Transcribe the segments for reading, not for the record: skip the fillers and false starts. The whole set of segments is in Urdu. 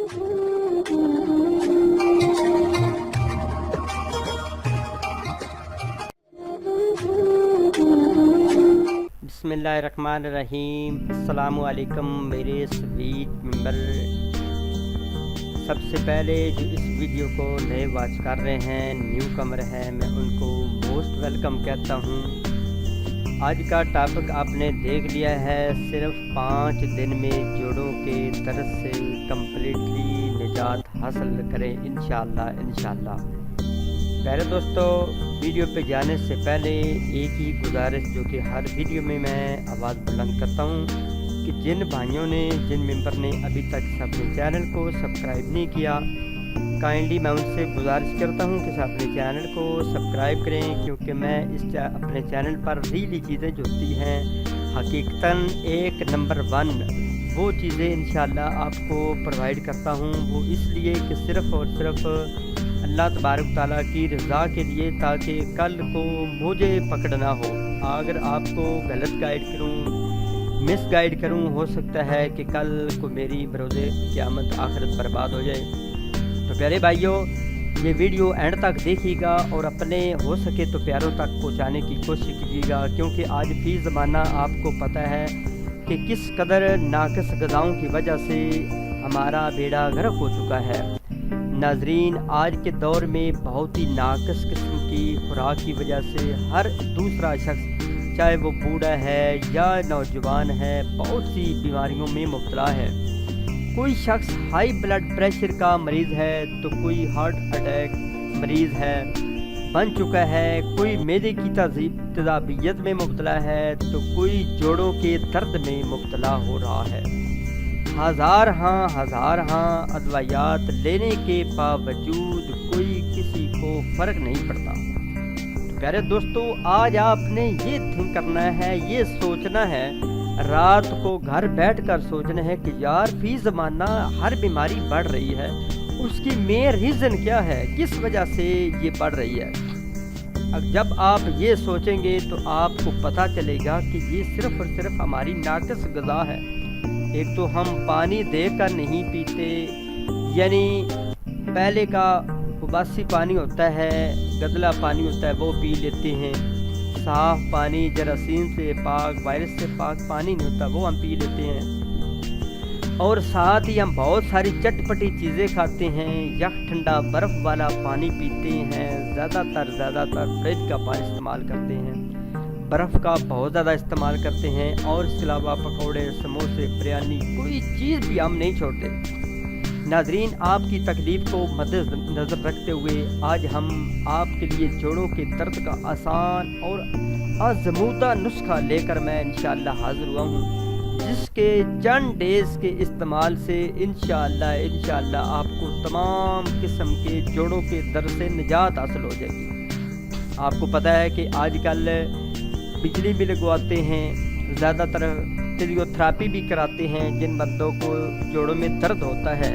بسم اللہ الرحمن الرحیم۔ السلام علیکم میرے سویٹ ممبر۔ سب سے پہلے جو اس ویڈیو کو نئے واچ کر رہے ہیں، نیو کمر ہیں، میں ان کو موسٹ ویلکم کہتا ہوں۔ آج کا ٹاپک آپ نے دیکھ لیا ہے، صرف 5 دن میں جوڑوں کے درد سے کمپلیٹلی نجات حاصل کریں انشاءاللہ۔ پیارے دوستو، ویڈیو پہ جانے سے پہلے ایک ہی گزارش جو کہ ہر ویڈیو میں آواز بلند کرتا ہوں کہ جن بھائیوں نے، جن ممبر نے ابھی تک اپنے چینل کو سبسکرائب نہیں کیا، کائنڈلی میں ان سے گزارش کرتا ہوں کہ اپنے چینل کو سبسکرائب کریں، کیونکہ میں اپنے چینل پر ریلی چیزیں جو ہوتی ہیں حقیقتاً 1 نمبر 1 وہ چیزیں انشاءاللہ آپ کو پرووائڈ کرتا ہوں۔ وہ اس لیے کہ صرف اور صرف اللہ تبارک تعالیٰ کی رضا کے لیے، تاکہ کل کو مجھے پکڑنا ہو۔ اگر آپ کو غلط گائیڈ کروں، مس گائیڈ کروں، ہو سکتا ہے کہ کل کو میری بروز قیامت آخرت برباد ہو جائے۔ تو پیارے بھائیوں، یہ ویڈیو اینڈ تک دیکھیے گا اور اپنے ہو سکے تو پیاروں تک پہنچانے کی کوشش کیجیے گا، کیونکہ آج فی زمانہ آپ کو پتہ ہے کہ کس قدر ناقص غذاؤں کی وجہ سے ہمارا بیڑا غرق ہو چکا ہے۔ ناظرین، آج کے دور میں بہت ہی ناقص قسم کی خوراک کی وجہ سے ہر دوسرا شخص، چاہے وہ بوڑھا ہے یا نوجوان ہے، بہت سی بیماریوں میں مبتلا ہے۔ کوئی شخص ہائی بلڈ پریشر کا مریض ہے تو کوئی ہارٹ اٹیک مریض ہے بن چکا ہے، کوئی معدے کی تذابیت میں مبتلا ہے تو کوئی جوڑوں کے درد میں مبتلا ہو رہا ہے۔ ہزار ہاں ادویات لینے کے باوجود کوئی کسی کو فرق نہیں پڑتا۔ تو پیارے دوستو، آج آپ نے یہ تھنک کرنا ہے، یہ سوچنا ہے، رات کو گھر بیٹھ کر سوچنا ہے کہ یار فی زمانہ ہر بیماری بڑھ رہی ہے، اس کی مین ریزن کیا ہے، کس وجہ سے یہ بڑھ رہی ہے۔ جب آپ یہ سوچیں گے تو آپ کو پتہ چلے گا کہ یہ صرف اور صرف ہماری ناقص غذا ہے۔ ایک تو ہم پانی دے کر نہیں پیتے، یعنی پہلے کا باسی پانی ہوتا ہے، گدلا پانی ہوتا ہے، وہ پی لیتے ہیں۔ صاف پانی، جراثیم سے پاک، وائرس سے پاک پانی نہیں ہوتا، وہ ہم پی لیتے ہیں۔ اور ساتھ ہی ہم بہت ساری چٹپٹی چیزیں کھاتے ہیں، یک ٹھنڈا برف والا پانی پیتے ہیں، زیادہ تر فریج کا پانی استعمال کرتے ہیں، برف کا بہت زیادہ استعمال کرتے ہیں، اور اس کے علاوہ پکوڑے، سموسے، بریانی، کوئی چیز بھی ہم نہیں چھوڑتے۔ ناظرین، آپ کی تکلیف کو مد نظر رکھتے ہوئے آج ہم آپ کے لیے جوڑوں کے درد کا آسان اور آزمودہ نسخہ لے کر میں انشاءاللہ حاضر ہوا ہوں، جس کے چند ڈیز کے استعمال سے انشاءاللہ آپ کو تمام قسم کے جوڑوں کے درد سے نجات حاصل ہو جائے گی۔ آپ کو پتہ ہے کہ آج کل بجلی بھی لگواتے ہیں، زیادہ تر فزیو تھراپی بھی کراتے ہیں جن بندوں کو جوڑوں میں درد ہوتا ہے،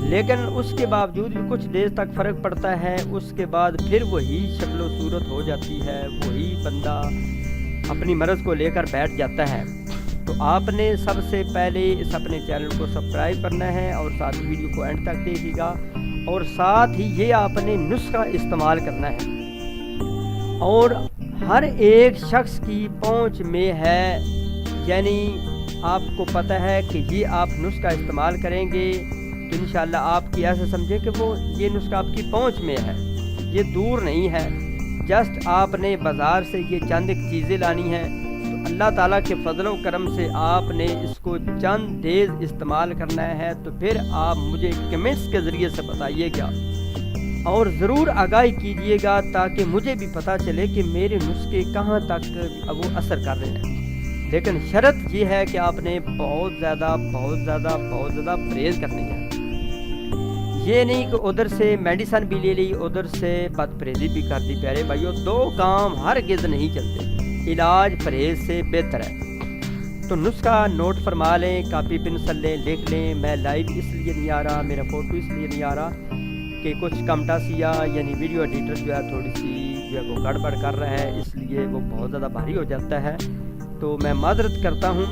لیکن اس کے باوجود بھی کچھ دیر تک فرق پڑتا ہے، اس کے بعد پھر وہی شکل و صورت ہو جاتی ہے، وہی بندہ اپنی مرض کو لے کر بیٹھ جاتا ہے۔ تو آپ نے سب سے پہلے اس اپنے چینل کو سبسکرائب کرنا ہے اور ساتھ ویڈیو کو اینڈ تک دیکھیے گا، اور ساتھ ہی یہ آپ نے نسخہ استعمال کرنا ہے، اور ہر ایک شخص کی پہنچ میں ہے، یعنی آپ کو پتہ ہے کہ یہ آپ نسخہ استعمال کریں گے تو انشاءاللہ آپ کی ایسا سمجھیں کہ وہ یہ نسخہ آپ کی پہنچ میں ہے، یہ دور نہیں ہے، جسٹ آپ نے بازار سے یہ چند ایک چیزیں لانی ہیں، تو اللہ تعالیٰ کے فضل و کرم سے آپ نے اس کو چند ڈیز استعمال کرنا ہے۔ تو پھر آپ مجھے کمنٹس کے ذریعے سے بتائیے گا، اور ضرور آگاہی کیجیے گا تاکہ مجھے بھی پتہ چلے کہ میرے نسخے کہاں تک وہ اثر کر رہے ہیں۔ لیکن شرط یہ ہے کہ آپ نے بہت زیادہ پرہیز کرنی ہے۔ یہ نہیں کہ ادھر سے میڈیسن بھی لے لی، ادھر سے بد پرہیزی بھی کر دی۔ پیارے بھائیوں، 2 کام ہرگز نہیں چلتے، علاج پرہیز سے بہتر ہے۔ تو نسخہ نوٹ فرما لیں، کاپی پنسل لیں، لکھ لیں۔ میں لائیو اس لیے نہیں آ رہا، میرا فوٹو اس لیے نہیں آ رہا کہ کچھ کمٹا سیا، یعنی ویڈیو ایڈیٹر جو ہے تھوڑی سی جو ہے وہ گڑبڑ کر رہا ہے، اس لیے وہ بہت زیادہ بھاری ہو جاتا ہے، تو میں معذرت کرتا ہوں۔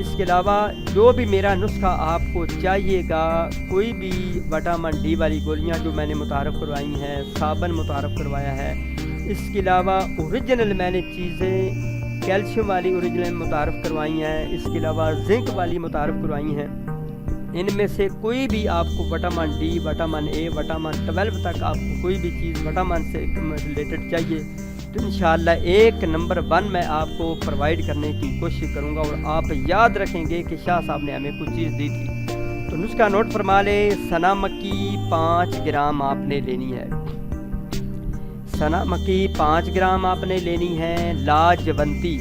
اس کے علاوہ جو بھی میرا نسخہ آپ کو چاہیے گا، کوئی بھی وٹامن ڈی والی گولیاں جو میں نے متعارف کروائی ہیں، صابن متعارف کروایا ہے، اس کے علاوہ اوریجنل میں نے چیزیں کیلشیم والی اوریجنل متعارف کروائی ہیں، اس کے علاوہ زنک والی متعارف کروائی ہیں۔ ان میں سے کوئی بھی آپ کو vitamin D, vitamin A, vitamin 12 تک آپ کو کوئی بھی چیز وٹامن سے ریلیٹڈ چاہیے تو انشاءاللہ 1 نمبر 1 میں آپ کو پرووائڈ کرنے کی کوشش کروں گا، اور آپ یاد رکھیں گے کہ شاہ صاحب نے ہمیں کچھ چیز دی تھی۔ تو نسخہ نوٹ فرما لیں، سنا مکی 5 گرام آپ نے لینی ہے، سنا مکی 5 گرام آپ نے لینی ہے۔ لاجونتی،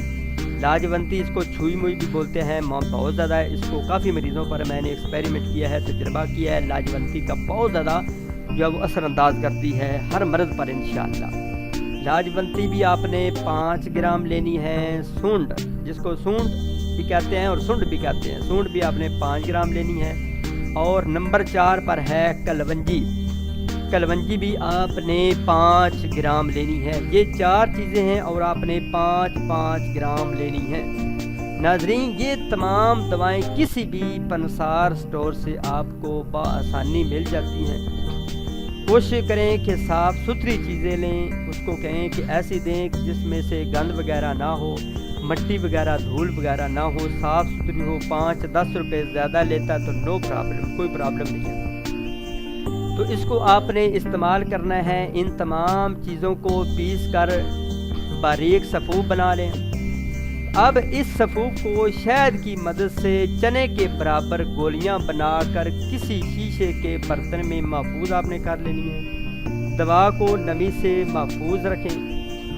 لاجونتی اس کو چھوئی موئی بھی بولتے ہیں، بہت زیادہ ہے، اس کو کافی مریضوں پر میں نے ایکسپیریمنٹ کیا ہے، تجربہ کیا ہے۔ لاجونتی کا بہت زیادہ جو ہے وہ اثر انداز کرتی ہے ہر مرض پر انشاءاللہ۔ لاجونتی بھی آپ نے 5 گرام لینی ہے۔ سونڈ، جس کو سونڈ بھی کہتے ہیں اور سنڈ بھی کہتے ہیں، سونڈ بھی آپ نے 5 گرام لینی ہے۔ اور نمبر 4 پر ہے کلونجی، کلونجی بھی آپ نے 5 گرام لینی ہے۔ یہ 4 چیزیں ہیں اور آپ نے 5 گرام لینی ہے۔ ناظرین، یہ تمام دوائیں کسی بھی پنسار سٹور سے آپ کو بآسانی مل جاتی ہیں۔ کوشش کریں کہ صاف ستھری چیزیں لیں، اس کو کہیں کہ ایسی دیں جس میں سے گند وغیرہ نہ ہو، مٹی وغیرہ دھول وغیرہ نہ ہو، صاف ستھری ہو۔ 5-10 روپے زیادہ لیتا تو نو پرابلم، کوئی پرابلم نہیں ہے۔ تو اس کو آپ نے استعمال کرنا ہے۔ ان تمام چیزوں کو پیس کر باریک صفوف بنا لیں۔ اب اس صفوف کو شہد کی مدد سے چنے کے برابر گولیاں بنا کر کسی شیشے کے برتن میں محفوظ آپ نے کر لینی ہے۔ دوا کو نمی سے محفوظ رکھیں،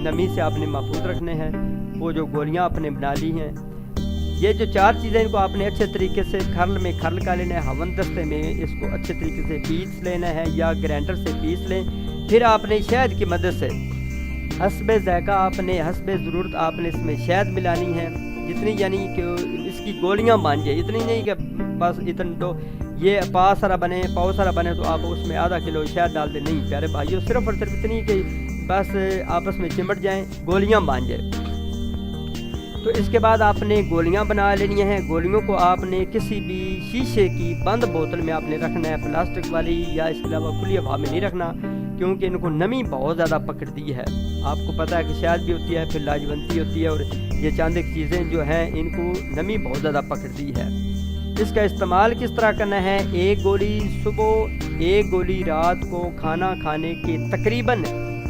نمی سے آپ نے محفوظ رکھنے ہیں۔ وہ جو گولیاں آپ نے بنا لی ہیں، یہ جو 4 چیزیں ان کو آپ نے اچھے طریقے سے کھرل میں کھرل کا لینا ہے، ہون دستے میں اس کو اچھے طریقے سے پیس لینا ہے یا گرینڈر سے پیس لیں۔ پھر آپ نے شہد کی مدد سے حسب ذائقہ، آپ نے حسب ضرورت آپ نے اس میں شہد ملانی ہے، جتنی یعنی کہ اس کی گولیاں بن جائے، اتنی نہیں کہ بس اتنا تو یہ پاؤ سارا بنے تو آپ اس میں آدھا کلو شہد ڈال دیں، نہیں پیارے بھائیو، صرف اور صرف اتنی کہ بس آپس میں چمٹ جائیں، گولیاں بن جائیں۔ تو اس کے بعد آپ نے گولیاں بنا لینی ہیں۔ گولیوں کو آپ نے کسی بھی شیشے کی بند بوتل میں آپ نے رکھنا ہے، پلاسٹک والی یا اس کے علاوہ کھلی ہوا میں نہیں رکھنا، کیونکہ ان کو نمی بہت زیادہ پکڑتی ہے۔ آپ کو پتہ ہے کہ شہد بھی ہوتی ہے، پھر لاجونتی ہوتی ہے، اور یہ چاند کی چیزیں جو ہیں ان کو نمی بہت زیادہ پکڑتی ہے۔ اس کا استعمال کس طرح کرنا ہے؟ 1 گولی صبح، 1 گولی رات کو کھانا کھانے کے تقریباً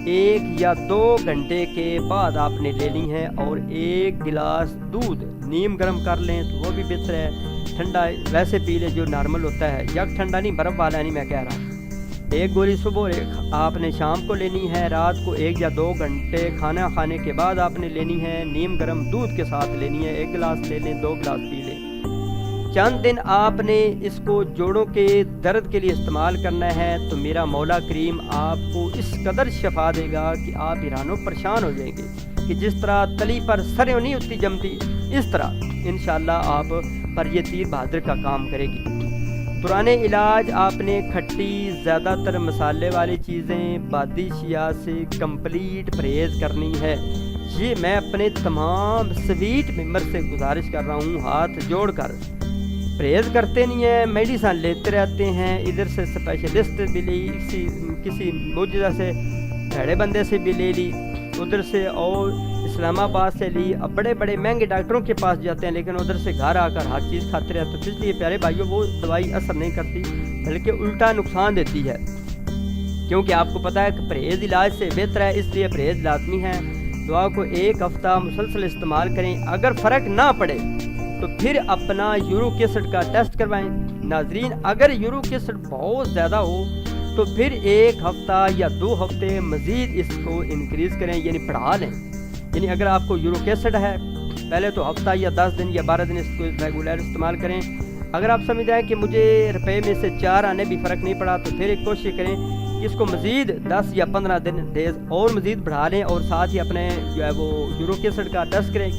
1 یا 2 گھنٹے کے بعد آپ نے لینی ہے، اور 1 گلاس دودھ نیم گرم کر لیں تو وہ بھی بہتر ہے۔ ٹھنڈا ویسے پی لیں جو نارمل ہوتا ہے، یک ٹھنڈا نہیں، برف والا نہیں میں کہہ رہا ہوں۔ 1 گولی صبح آپ نے شام کو لینی ہے، رات کو 1 یا 2 گھنٹے کھانا کھانے کے بعد آپ نے لینی ہے، نیم گرم دودھ کے ساتھ لینی ہے۔ 1 گلاس لے لیں، 2 گلاس پی لیں۔ چند دن آپ نے اس کو جوڑوں کے درد کے لیے استعمال کرنا ہے، تو میرا مولا کریم آپ کو اس قدر شفا دے گا کہ آپ حیران و پریشان ہو جائیں گے کہ جس طرح تلی پر سروں نہیں ہوتی جمتی، اس طرح انشاءاللہ آپ پر یہ تیر بہادر کا کام کرے گی۔ پرانے علاج آپ نے کھٹی، زیادہ تر مسالے والی چیزیں، بادی اشیاء سے کمپلیٹ پرہیز کرنی ہے۔ یہ میں اپنے تمام سویٹ ممبر سے گزارش کر رہا ہوں، ہاتھ جوڑ کر پرہیز کرتے نہیں ہیں، میڈیسن لیتے رہتے ہیں، ادھر سے اسپیشلسٹ بھی لی، کسی معجزہ سے بھڑے بندے سے بھی لے لی، ادھر سے اور اسلام آباد سے لی، اب بڑے بڑے مہنگے ڈاکٹروں کے پاس جاتے ہیں، لیکن ادھر سے گھر آ کر ہر چیز کھاتے رہتے ہیں۔ اس لیے پیارے بھائیوں، وہ دوائی اثر نہیں کرتی بلکہ الٹا نقصان دیتی ہے، کیونکہ آپ کو پتہ ہے کہ پرہیز علاج سے بہتر ہے، اس لیے پرہیز لازمی ہے۔ دعا کو 1 ہفتہ مسلسل استعمال کریں، اگر فرق نہ پڑے تو پھر اپنا یورک ایسڈ کا ٹیسٹ کروائیں۔ ناظرین، اگر یورک ایسڈ بہت زیادہ ہو تو پھر 1 ہفتہ یا 2 ہفتے مزید اس کو انکریز کریں، یعنی بڑھا لیں۔ یعنی اگر آپ کو یورک ایسڈ ہے، پہلے تو ہفتہ یا 10 دن یا 12 دن اس کو ریگولر استعمال کریں۔ اگر آپ سمجھ جائیں کہ مجھے روپے میں سے 4 آنے بھی فرق نہیں پڑا، تو پھر ایک کوشش کریں کہ اس کو مزید 10 یا 15 ڈیز اور مزید بڑھا لیں، اور ساتھ ہی اپنے جو ہے وہ یورک ایسڈ کا ٹیسٹ کریں۔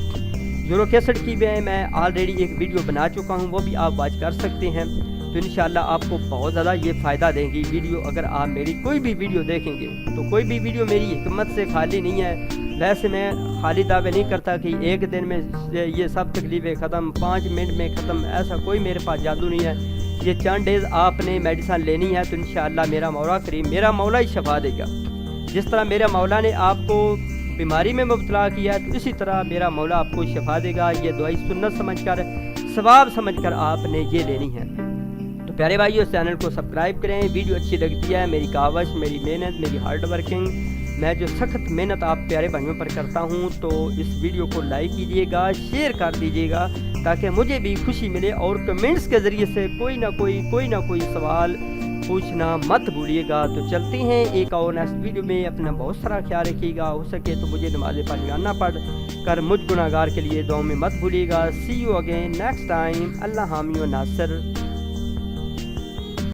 یورک ایسڈ کی بھی میں آلریڈی ایک ویڈیو بنا چکا ہوں، وہ بھی آپ واچ کر سکتے ہیں، تو انشاءاللہ آپ کو بہت زیادہ یہ فائدہ دیں گی ویڈیو۔ اگر آپ میری کوئی بھی ویڈیو دیکھیں گے تو کوئی بھی ویڈیو میری حکمت سے خالی نہیں ہے، ویسے میں خالی دعوے نہیں کرتا کہ ایک دن میں یہ سب تکلیفیں ختم، 5 منٹ میں ختم، ایسا کوئی میرے پاس جادو نہیں ہے۔ یہ چند ڈیز آپ نے میڈیسن لینی ہے تو انشاءاللہ میرا مولا کریم، میرا مولا ہی شفا دے گا۔ جس طرح میرا مولا نے آپ کو بیماری میں مبتلا کیا ہے تو اسی طرح میرا مولا آپ کو شفا دے گا۔ یہ دعائی سنت سمجھ کر، ثواب سمجھ کر آپ نے یہ لینی ہے۔ تو پیارے بھائیو، اس چینل کو سبسکرائب کریں، ویڈیو اچھی لگتی ہے، میری کاوش، میری محنت، میری ہارڈ ورکنگ، میں جو سخت محنت آپ پیارے بھائیوں پر کرتا ہوں، تو اس ویڈیو کو لائک کیجئے گا، شیئر کر دیجئے گا تاکہ مجھے بھی خوشی ملے، اور کمنٹس کے ذریعے سے کوئی نہ کوئی سوال پوچھنا مت بھولیے گا۔ تو چلتے ہیں ایک اور نیکسٹ ویڈیو میں، اپنا بہت سارا خیال رکھیے گا، ہو سکے تو مجھے نماز پڑھنا پڑھ کر مجھ گناہگار کے لیے دعاؤں میں مت بھولیے گا۔ سی یو اگین نیکسٹ ٹائم، اللہ حامی و ناصر۔